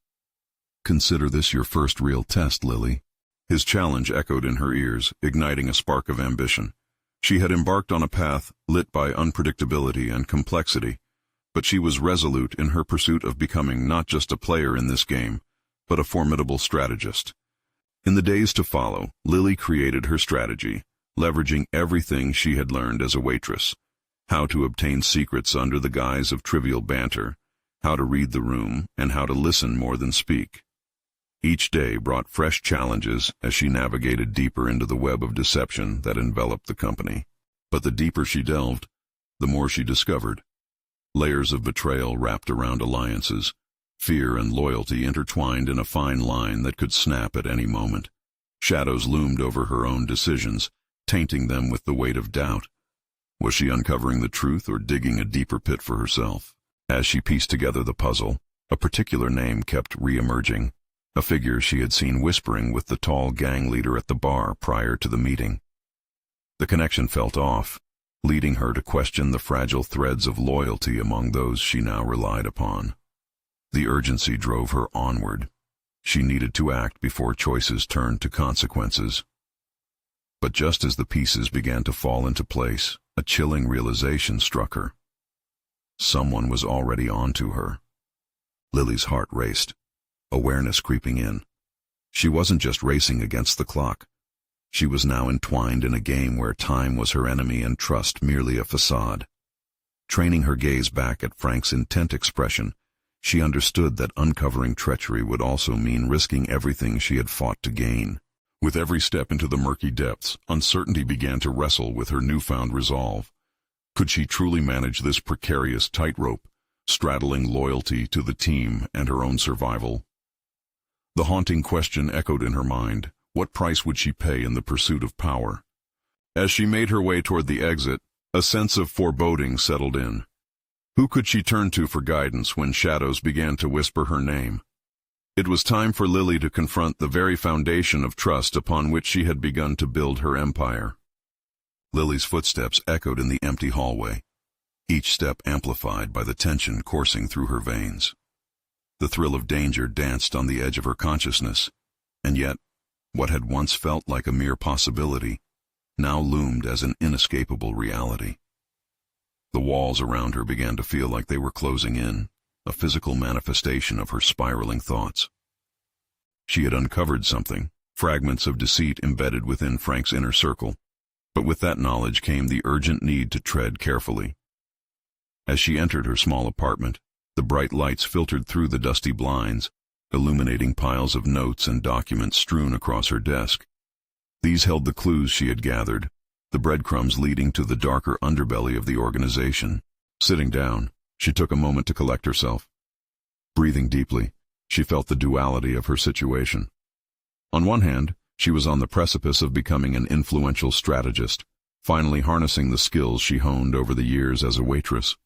"Consider this your first real test, Lily." His challenge echoed in her ears, igniting a spark of ambition. She had embarked on a path lit by unpredictability and complexity, but she was resolute in her pursuit of becoming not just a player in this game, but a formidable strategist. In the days to follow, Lily created her strategy, leveraging everything she had learned as a waitress: how to obtain secrets under the guise of trivial banter, how to read the room, and how to listen more than speak. Each day brought fresh challenges as she navigated deeper into the web of deception that enveloped the company. But the deeper she delved, the more she discovered. Layers of betrayal wrapped around alliances, fear and loyalty intertwined in a fine line that could snap at any moment. Shadows loomed over her own decisions, tainting them with the weight of doubt. Was she uncovering the truth or digging a deeper pit for herself? As she pieced together the puzzle, a particular name kept re-emerging, a figure she had seen whispering with the tall gang leader at the bar prior to the meeting. The connection felt off, leading her to question the fragile threads of loyalty among those she now relied upon. The urgency drove her onward. She needed to act before choices turned to consequences. But just as the pieces began to fall into place, a chilling realization struck her. Someone was already onto her. Lily's heart raced, awareness creeping in. She wasn't just racing against the clock. She was now entwined in a game where time was her enemy and trust merely a facade. Training her gaze back at Frank's intent expression, she understood that uncovering treachery would also mean risking everything she had fought to gain. With every step into the murky depths, uncertainty began to wrestle with her newfound resolve. Could she truly manage this precarious tightrope, straddling loyalty to the team and her own survival? The haunting question echoed in her mind. What price would she pay in the pursuit of power? As she made her way toward the exit, a sense of foreboding settled in. Who could she turn to for guidance when shadows began to whisper her name? It was time for Lily to confront the very foundation of trust upon which she had begun to build her empire. Lily's footsteps echoed in the empty hallway, each step amplified by the tension coursing through her veins. The thrill of danger danced on the edge of her consciousness, and yet, what had once felt like a mere possibility now loomed as an inescapable reality. The walls around her began to feel like they were closing in, a physical manifestation of her spiraling thoughts. She had uncovered something, fragments of deceit embedded within Frank's inner circle, but with that knowledge came the urgent need to tread carefully. As she entered her small apartment, the bright lights filtered through the dusty blinds, illuminating piles of notes and documents strewn across her desk. These held the clues she had gathered, the breadcrumbs leading to the darker underbelly of the organization. Sitting down, she took a moment to collect herself. Breathing deeply, she felt the duality of her situation. On one hand, she was on the precipice of becoming an influential strategist, finally harnessing the skills she honed over the years as a waitress.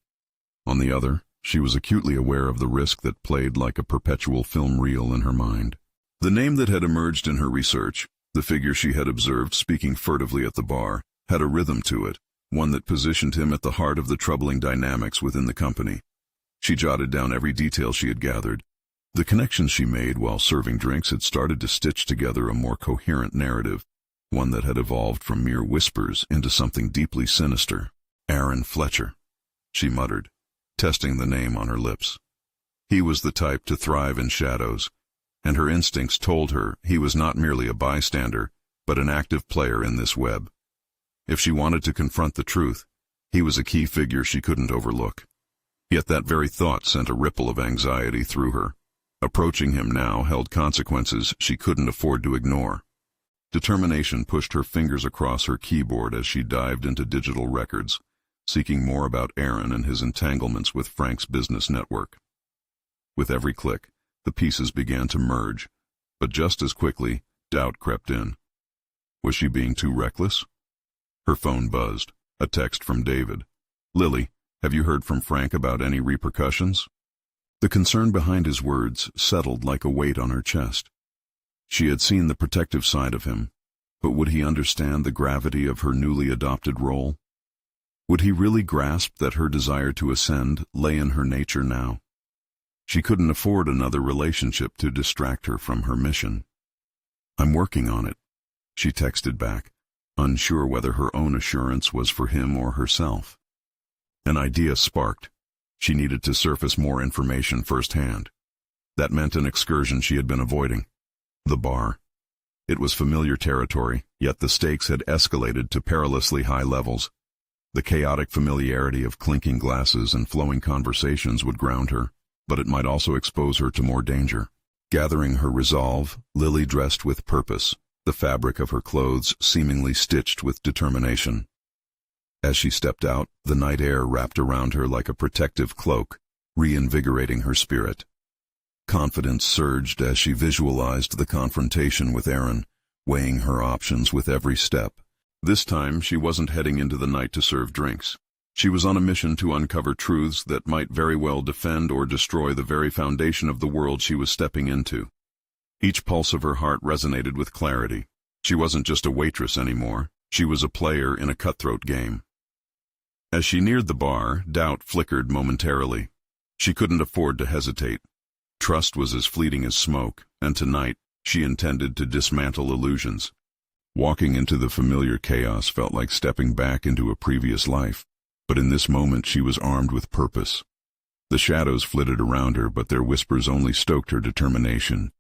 On the other, she was acutely aware of the risk that played like a perpetual film reel in her mind. The name that had emerged in her research, the figure she had observed speaking furtively at the bar, had a rhythm to it, one that positioned him at the heart of the troubling dynamics within the company. She jotted down every detail she had gathered. The connections she made while serving drinks had started to stitch together a more coherent narrative, one that had evolved from mere whispers into something deeply sinister. Aaron Fletcher, she muttered, testing the name on her lips. He was the type to thrive in shadows, and her instincts told her he was not merely a bystander, but an active player in this web. If she wanted to confront the truth, he was a key figure she couldn't overlook. Yet that very thought sent a ripple of anxiety through her. Approaching him now held consequences she couldn't afford to ignore. Determination pushed her fingers across her keyboard as she dived into digital records, seeking more about Aaron and his entanglements with Frank's business network. With every click, the pieces began to merge, but just as quickly, doubt crept in. Was she being too reckless? Her phone buzzed, a text from David. "Lily, have you heard from Frank about any repercussions?" The concern behind his words settled like a weight on her chest. She had seen the protective side of him, but would he understand the gravity of her newly adopted role? Would he really grasp that her desire to ascend lay in her nature now? She couldn't afford another relationship to distract her from her mission. "I'm working on it," she texted back, unsure whether her own assurance was for him or herself. An idea sparked. She needed to surface more information firsthand. That meant an excursion she had been avoiding. The bar. It was familiar territory, yet the stakes had escalated to perilously high levels. The chaotic familiarity of clinking glasses and flowing conversations would ground her, but it might also expose her to more danger. Gathering her resolve, Lily dressed with purpose, the fabric of her clothes seemingly stitched with determination. As she stepped out, the night air wrapped around her like a protective cloak, reinvigorating her spirit. Confidence surged as she visualized the confrontation with Aaron, weighing her options with every step. This time, she wasn't heading into the night to serve drinks. She was on a mission to uncover truths that might very well defend or destroy the very foundation of the world she was stepping into. Each pulse of her heart resonated with clarity. She wasn't just a waitress anymore. She was a player in a cutthroat game. As she neared the bar, doubt flickered momentarily. She couldn't afford to hesitate. Trust was as fleeting as smoke, and tonight, she intended to dismantle illusions. Walking into the familiar chaos felt like stepping back into a previous life, but in this moment she was armed with purpose. The shadows flitted around her, but their whispers only stoked her determination.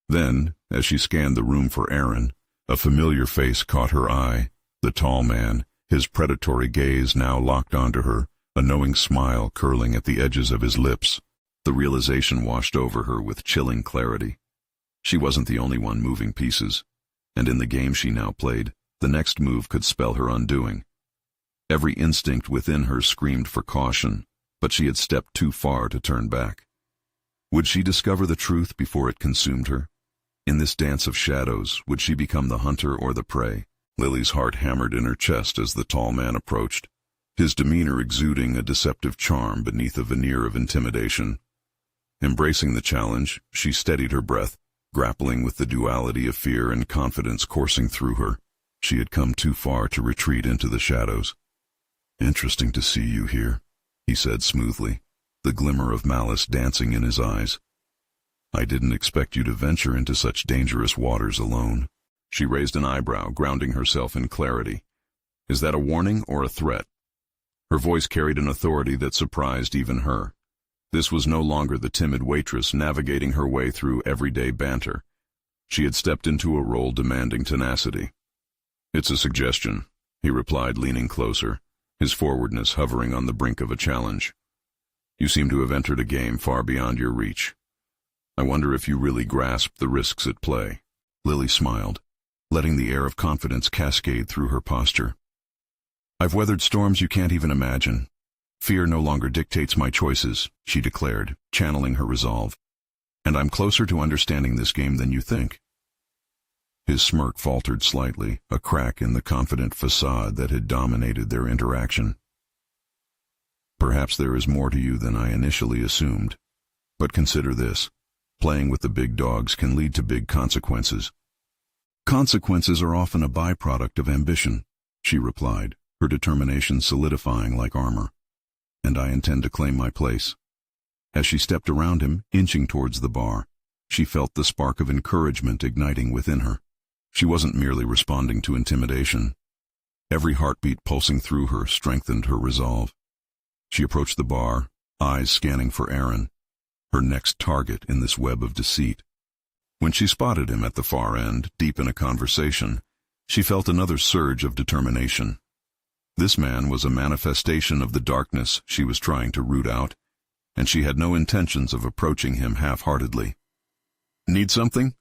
Then, as she scanned the room for Aaron, a familiar face caught her eye, the tall man, his predatory gaze now locked onto her, a knowing smile curling at the edges of his lips. The realization washed over her with chilling clarity. She wasn't the only one moving pieces, and in the game she now played, the next move could spell her undoing. Every instinct within her screamed for caution, but she had stepped too far to turn back. Would she discover the truth before it consumed her? In this dance of shadows, would she become the hunter or the prey? Lily's heart hammered in her chest as the tall man approached, his demeanor exuding a deceptive charm beneath a veneer of intimidation. Embracing the challenge, she steadied her breath, grappling with the duality of fear and confidence coursing through her. She had come too far to retreat into the shadows. "Interesting to see you here," he said smoothly, the glimmer of malice dancing in his eyes. "I didn't expect you to venture into such dangerous waters alone." She raised an eyebrow, grounding herself in clarity. Is that a warning or a threat? Her voice carried an authority that surprised even her. This was no longer the timid waitress navigating her way through everyday banter. She had stepped into a role demanding tenacity. "It's a suggestion," he replied, leaning closer, his forwardness hovering on the brink of a challenge. "You seem to have entered a game far beyond your reach. I wonder if you really grasp the risks at play." Lily smiled, letting the air of confidence cascade through her posture. "I've weathered storms you can't even imagine. Fear no longer dictates my choices," she declared, channeling her resolve. "And I'm closer to understanding this game than you think." His smirk faltered slightly, a crack in the confident facade that had dominated their interaction. "Perhaps there is more to you than I initially assumed. But consider this. Playing with the big dogs can lead to big consequences." "Consequences are often a byproduct of ambition," she replied, her determination solidifying like armor. "And I intend to claim my place." As she stepped around him, inching towards the bar, she felt the spark of encouragement igniting within her. She wasn't merely responding to intimidation. Every heartbeat pulsing through her strengthened her resolve. She approached the bar, eyes scanning for Aaron, her next target in this web of deceit. When she spotted him at the far end, deep in a conversation, she felt another surge of determination. This man was a manifestation of the darkness she was trying to root out, and she had no intentions of approaching him half-heartedly. "Need something?"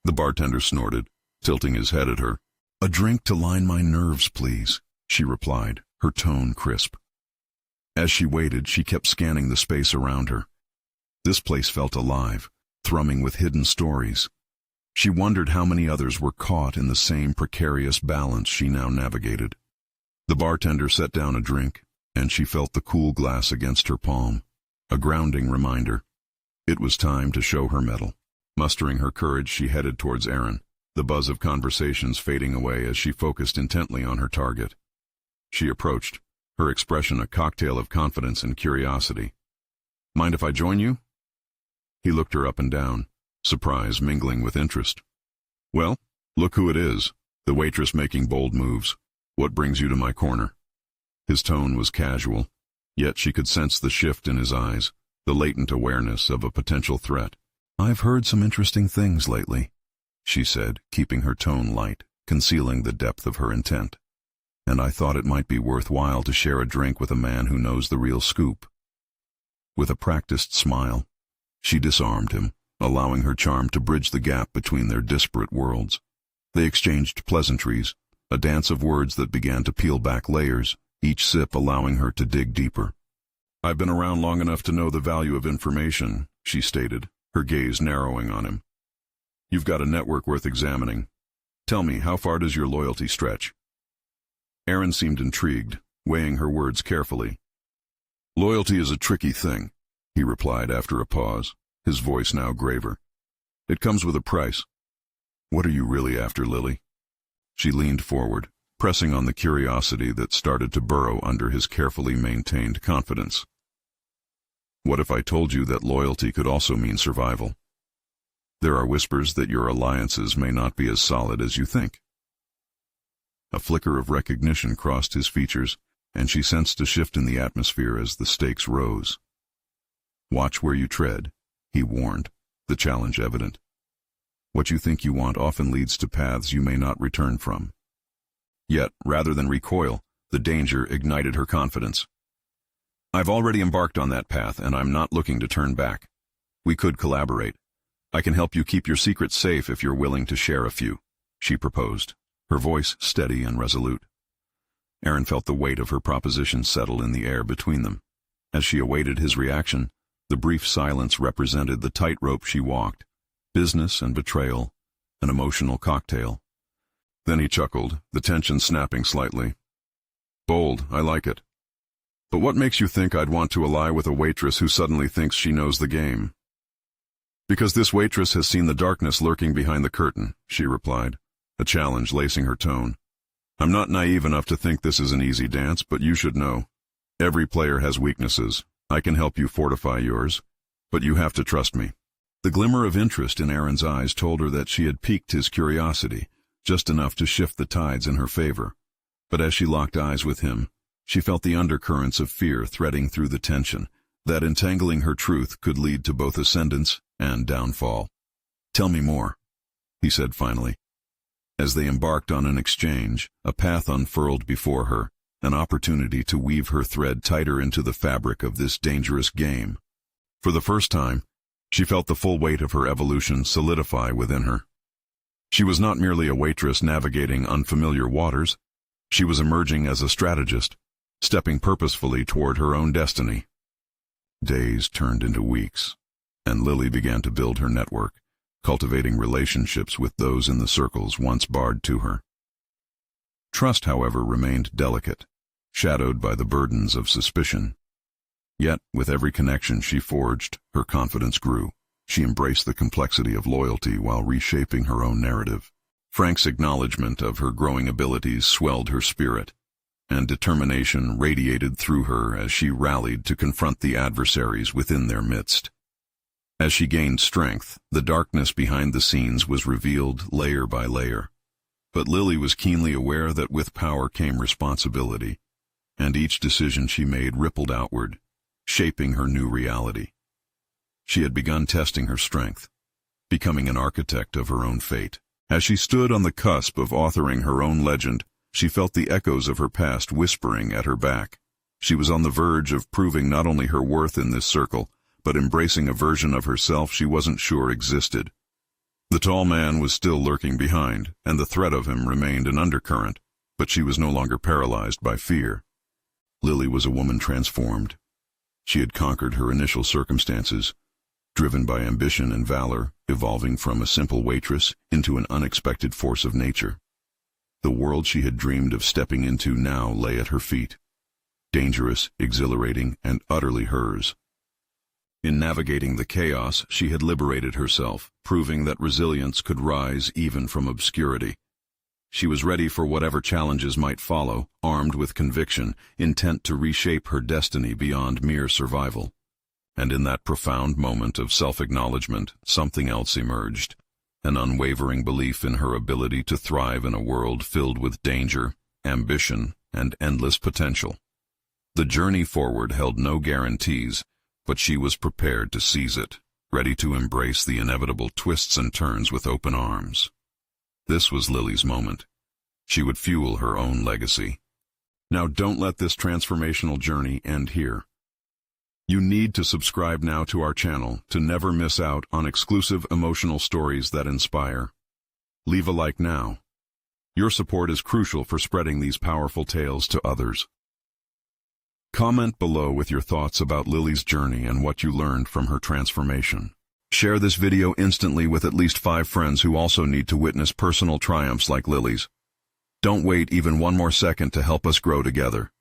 The bartender snorted, tilting his head at her. "A drink to line my nerves, please," she replied, her tone crisp. As she waited, she kept scanning the space around her. This place felt alive, thrumming with hidden stories. She wondered how many others were caught in the same precarious balance she now navigated. The bartender set down a drink, and she felt the cool glass against her palm, a grounding reminder. It was time to show her mettle. Mustering her courage, she headed towards Aaron, the buzz of conversations fading away as she focused intently on her target. She approached, her expression a cocktail of confidence and curiosity. "Mind if I join you?" He looked her up and down, surprise mingling with interest. "Well, look who it is, the waitress making bold moves. What brings you to my corner?" His tone was casual, yet she could sense the shift in his eyes, the latent awareness of a potential threat. "I've heard some interesting things lately," she said, keeping her tone light, concealing the depth of her intent. "And I thought it might be worthwhile to share a drink with a man who knows the real scoop." With a practiced smile, she disarmed him, allowing her charm to bridge the gap between their disparate worlds. They exchanged pleasantries, a dance of words that began to peel back layers, each sip allowing her to dig deeper. "I've been around long enough to know the value of information," she stated, her gaze narrowing on him. "You've got a network worth examining. Tell me, how far does your loyalty stretch?" Aaron seemed intrigued, weighing her words carefully. "Loyalty is a tricky thing," he replied after a pause, his voice now graver. "It comes with a price. What are you really after, Lily?" She leaned forward, pressing on the curiosity that started to burrow under his carefully maintained confidence. "What if I told you that loyalty could also mean survival? There are whispers that your alliances may not be as solid as you think." A flicker of recognition crossed his features, and she sensed a shift in the atmosphere as the stakes rose. "Watch where you tread," he warned, the challenge evident. "What you think you want often leads to paths you may not return from." Yet, rather than recoil, the danger ignited her confidence. "I've already embarked on that path, and I'm not looking to turn back. We could collaborate. I can help you keep your secrets safe if you're willing to share a few," she proposed, her voice steady and resolute. Aaron felt the weight of her proposition settle in the air between them. As she awaited his reaction, the brief silence represented the tightrope she walked, business and betrayal, an emotional cocktail. Then he chuckled, the tension snapping slightly. "Bold, I like it. But what makes you think I'd want to ally with a waitress who suddenly thinks she knows the game?" "Because this waitress has seen the darkness lurking behind the curtain," she replied, a challenge lacing her tone. "I'm not naive enough to think this is an easy dance, but you should know. Every player has weaknesses. I can help you fortify yours, but you have to trust me." The glimmer of interest in Aaron's eyes told her that she had piqued his curiosity, just enough to shift the tides in her favor. But as she locked eyes with him, she felt the undercurrents of fear threading through the tension, that entangling her truth could lead to both ascendance and downfall. "Tell me more," he said finally. As they embarked on an exchange, a path unfurled before her, an opportunity to weave her thread tighter into the fabric of this dangerous game. For the first time, she felt the full weight of her evolution solidify within her. She was not merely a waitress navigating unfamiliar waters. She was emerging as a strategist, stepping purposefully toward her own destiny. Days turned into weeks, and Lily began to build her network, cultivating relationships with those in the circles once barred to her. Trust, however, remained delicate, shadowed by the burdens of suspicion. Yet, with every connection she forged, her confidence grew. She embraced the complexity of loyalty while reshaping her own narrative. Frank's acknowledgement of her growing abilities swelled her spirit, and determination radiated through her as she rallied to confront the adversaries within their midst. As she gained strength, the darkness behind the scenes was revealed layer by layer. But Lily was keenly aware that with power came responsibility, and each decision she made rippled outward, shaping her new reality. She had begun testing her strength, becoming an architect of her own fate. As she stood on the cusp of authoring her own legend, she felt the echoes of her past whispering at her back. She was on the verge of proving not only her worth in this circle, but embracing a version of herself she wasn't sure existed. The tall man was still lurking behind, and the threat of him remained an undercurrent, but she was no longer paralyzed by fear. Lily was a woman transformed. She had conquered her initial circumstances, driven by ambition and valor, evolving from a simple waitress into an unexpected force of nature. The world she had dreamed of stepping into now lay at her feet, dangerous, exhilarating, and utterly hers. In navigating the chaos, she had liberated herself, proving that resilience could rise even from obscurity. She was ready for whatever challenges might follow, armed with conviction, intent to reshape her destiny beyond mere survival. And in that profound moment of self-acknowledgement, something else emerged, an unwavering belief in her ability to thrive in a world filled with danger, ambition, and endless potential. The journey forward held no guarantees, but she was prepared to seize it, ready to embrace the inevitable twists and turns with open arms. This was Lily's moment. She would fuel her own legacy. Now don't let this transformational journey end here. You need to subscribe now to our channel to never miss out on exclusive emotional stories that inspire. Leave a like now. Your support is crucial for spreading these powerful tales to others. Comment below with your thoughts about Lily's journey and what you learned from her transformation. Share this video instantly with at least 5 friends who also need to witness personal triumphs like Lily's. Don't wait even one more second to help us grow together.